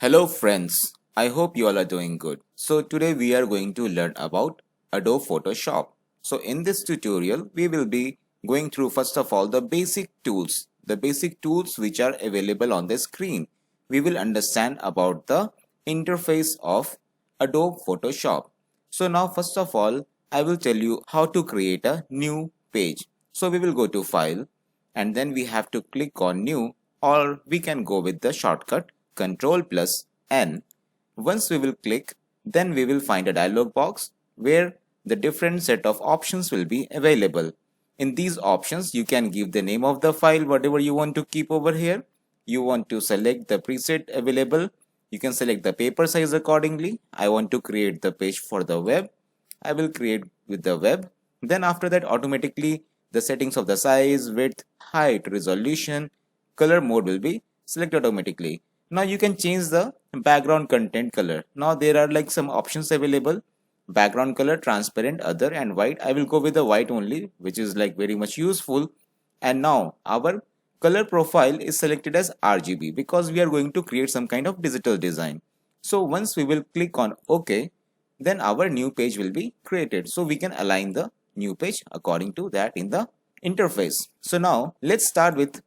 Hello friends, I hope you all are doing good. So today we are going to learn about Adobe Photoshop. So in this tutorial we will be going through first of all the basic tools which are available on the screen. We will understand about the interface of Adobe Photoshop. So now first of all I will tell you how to create a new page. So we will go to file and then we have to click on new, or we can go with the shortcut Ctrl plus N. Once we will click, then we will find a dialog box where the different set of options will be available. In these options, you can give the name of the file, whatever you want to keep over here. You want to select the preset available. You can select the paper size accordingly. I want to create the page for the web. I will create with the web. Then after that, automatically the settings of the size, width, height, resolution, color mode will be selected automatically. Now you can change the background content color. Now there are like some options available: background color, transparent, other, and white. I will go with the white only, which is like very much useful. And now our color profile is selected as RGB because we are going to create some kind of digital design. So once we will click on OK, then our new page will be created. So we can align the new page according to that in the interface. So now let's start with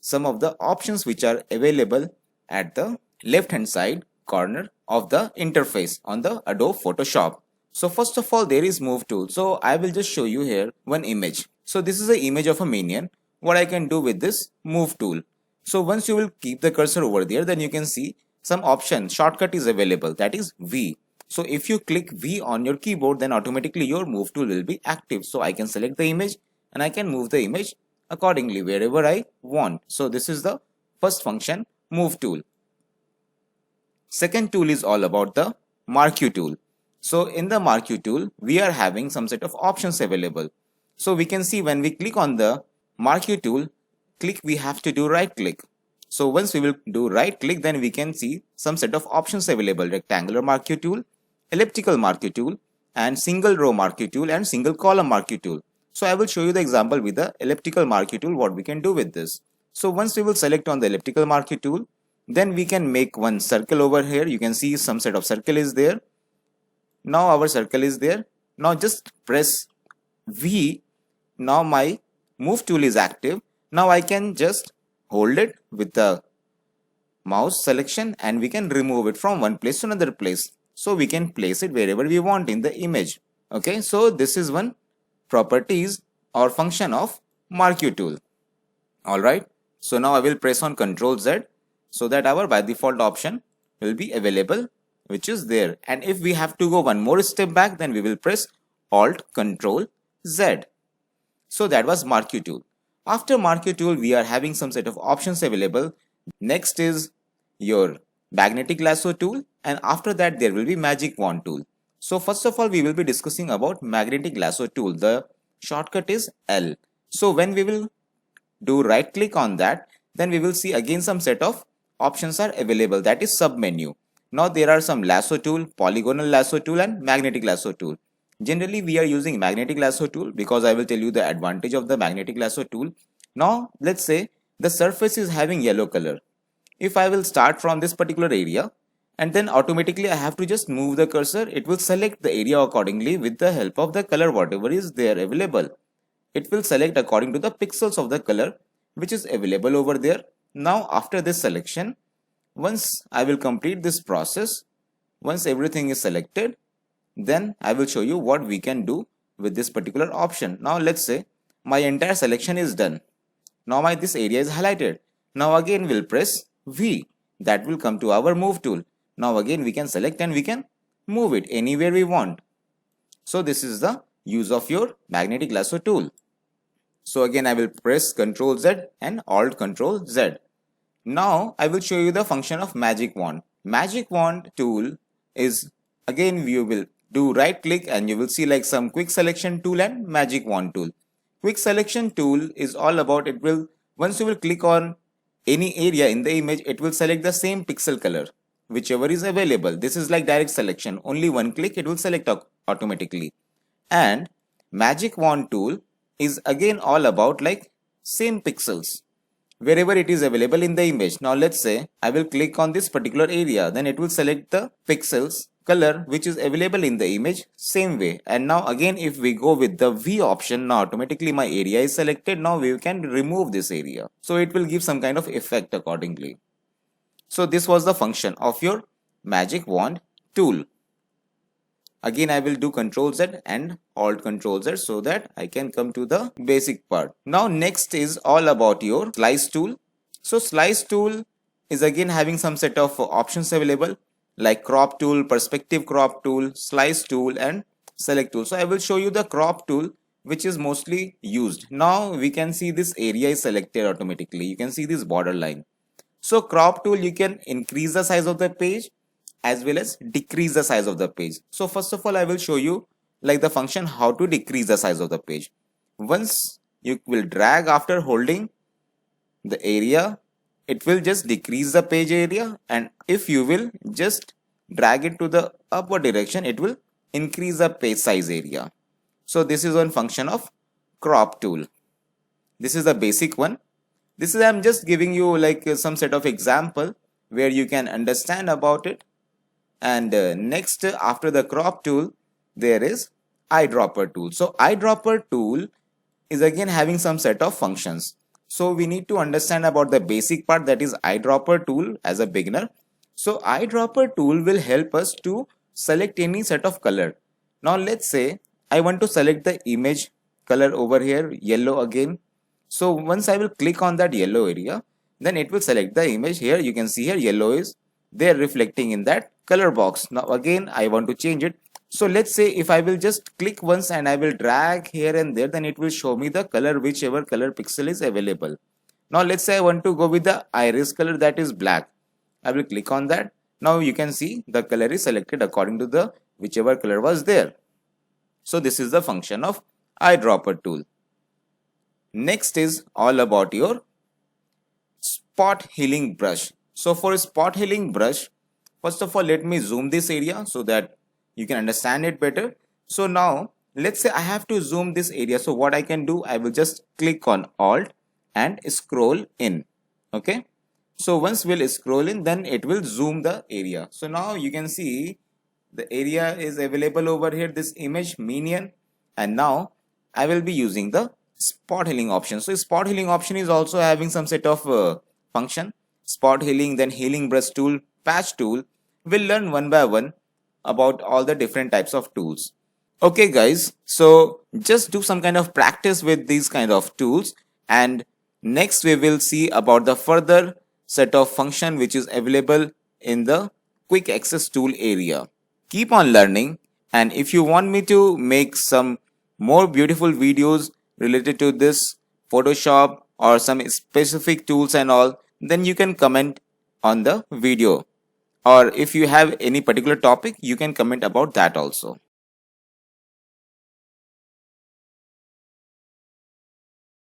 some of the options which are available at the left hand side corner of the interface on the Adobe Photoshop. So first of all, there is move tool. So I will just show you here one image. So this is an image of a minion. What I can do with this move tool. So once you will keep the cursor over there, then you can see some option shortcut is available, that is V. So if you click V on your keyboard, then automatically your move tool will be active. So I can select the image and I can move the image accordingly wherever I want. So this is the first function, move tool. Second tool is all about the mark you tool. So in the mark you tool, we are having some set of options available. So we can see when we click on the mark you tool, we have to do right click. So once we will do right click, then we can see some set of options available: rectangular mark you tool, elliptical mark you tool, and single row mark you tool, and single column mark you tool. So I will show you the example with the elliptical mark you tool, what we can do with this. So once we will select on the elliptical mark you tool, then we can make one circle over here. You can see some set of circle is there. Now our circle is there. Now just press V. Now my move tool is active. Now I can just hold it with the mouse selection and we can remove it from one place to another place. So we can place it wherever we want in the image. Okay, so this is one properties or function of mark you tool. Alright, so now I will press on Ctrl Z so that our by default option will be available, which is there. And if we have to go one more step back, then we will press Alt Ctrl Z. So that was mark you tool. After mark you tool, we are having some set of options available. Next is your magnetic lasso tool, and after that there will be magic wand tool. So first of all, we will be discussing about magnetic lasso tool. The shortcut is L. So when we will do right click on that, then we will see again some set of options are available, that is sub menu. Now there are some lasso tool, polygonal lasso tool, and magnetic lasso tool. Generally we are using magnetic lasso tool because I will tell you the advantage of the magnetic lasso tool. Now let's say the surface is having yellow color. If I will start from this particular area and then automatically I have to just move the cursor, it will select the area accordingly with the help of the color whatever is there available. It will select according to the pixels of the color which is available over there. Now after this selection, once I will complete this process, once everything is selected, then I will show you what we can do with this particular option. Now let's say my entire selection is done. Now this area is highlighted. Now again we'll press V. That will come to our move tool. Now again we can select and we can move it anywhere we want. So this is the use of your magnetic lasso tool. So again I will press Ctrl Z and Alt Ctrl Z. Now I will show you the function of magic wand. Magic wand tool is, again you will do right click and you will see like some quick selection tool and magic wand tool. Quick selection tool is all about, it will, once you will click on any area in the image, it will select the same pixel color whichever is available. This is like direct selection, only one click it will select automatically. And magic wand tool is again all about like same pixels wherever it is available in the image. Now let's say I will click on this particular area, then it will select the pixels color which is available in the image same way. And now again if we go with the V option, now automatically my area is selected. Now we can remove this area, so it will give some kind of effect accordingly. So this was the function of your magic wand tool. Again I will do Ctrl Z and Alt Ctrl Z so that I can come to the basic part. Now next is all about your slice tool. So slice tool is again having some set of options available like crop tool, perspective crop tool, slice tool and select tool. So I will show you the crop tool which is mostly used. Now we can see this area is selected automatically. You can see this border line. So crop tool, you can increase the size of the page as well as decrease the size of the page. So first of all I will show you like the function how to decrease the size of the page. Once you will drag after holding the area, it will just decrease the page area, and if you will just drag it to the upward direction, it will increase the page size area. So this is one function of crop tool. This is the basic one. This is I'm just giving you like some set of example where you can understand about it. And next after the crop tool there is eyedropper tool. So eyedropper tool is again having some set of functions. So we need to understand about the basic part, that is eyedropper tool as a beginner. So eyedropper tool will help us to select any set of color. Now let's say I want to select the image color over here, yellow again. So once I will click on that yellow area, then it will select the image. Here you can see here yellow is there reflecting in that color box. Now again I want to change it. So let's say if I will just click once and I will drag here and there, then it will show me the color whichever color pixel is available. Now let's say I want to go with the iris color, that is black. I will click on that. Now you can see the color is selected according to the whichever color was there. So this is the function of eyedropper tool. Next is all about your spot healing brush. So for spot healing brush, first of all let me zoom this area so that you can understand it better. So now let's say I have to zoom this area. So what I can do, I will just click on Alt and scroll in. Okay. So once we'll scroll in, then it will zoom the area. So now you can see the area is available over here, this image minion. And now I will be using the spot healing option. So spot healing option is also having some set of function. Spot healing, then healing brush tool, patch tool. We'll learn one by one about all the different types of tools. Okay guys, so just do some kind of practice with these kind of tools, and next we will see about the further set of function which is available in the quick access tool area. Keep on learning, and if you want me to make some more beautiful videos related to this Photoshop or some specific tools and all, then you can comment on the video, or if you have any particular topic you can comment about that also.